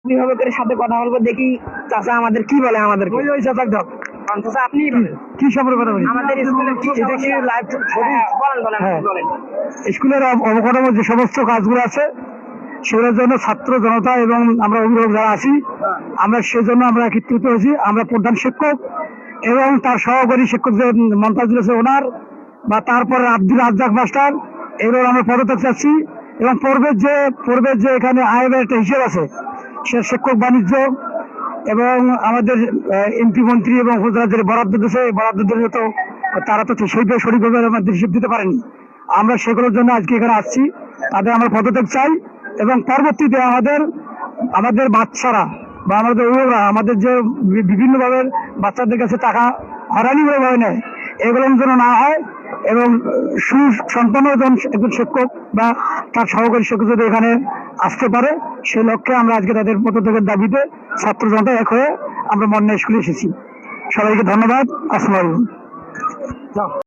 অভিভাবকের সাথে কথা বলবো, দেখি চাচা আমাদের কি বলে আমাদের। চাচা আপনি কি সম্পর্কে কথা বলি? আমাদের স্কুলের কি বলেন। স্কুলের অবকাঠামো যে সমস্ত কাজগুলো আছে সেগুলোর জন্য ছাত্র জনতা এবং আমরা অভিভাবক যারা আছি, আমরা সেজন্য আমরা একত্রিত হয়েছি। আমরা প্রধান শিক্ষক এবং তার সহকারী শিক্ষক যে মন্তাজুল আছে ওনার, বা তারপরে আব্দুল রাজ্জাক মাস্টার, এগুলো আমরা পদত্যাগ চাচ্ছি। এবং পূর্বের যে এখানে আয়ের একটা হিসেব আছে, সে শিক্ষক বাণিজ্য এবং আমাদের এমপি মন্ত্রী এবং হুজরাদের বরাদ্দ দিয়েছে, বরাদ্দ দিলে তো তারা তো সেইভাবে সঠিকভাবে আমাদের হিসেব দিতে পারেনি। আমরা সেগুলোর জন্য আজকে এখানে আসছি, তাদের আমরা পদত্যাগ চাই। এবং পরবর্তীতে আমাদের বাচ্চারা বা আমাদের অভিভাবকরা আমাদের যে বিভিন্নভাবে বাচ্চাদের কাছে টাকা হয়রানিভাবে নেয়, এগুলো যেন না হয় এবং সুসম্পন্ন একজন শিক্ষক বা তার সহকারী শিক্ষক যদি এখানে আসতে পারে, সেই লক্ষ্যে আমরা আজকে তাদের পদত্যাগের দাবিতে ছাত্র জনতা এক হয়ে আমরা মন্না স্কুলে এসেছি। সবাইকে ধন্যবাদ। আসসালামু আলাইকুম।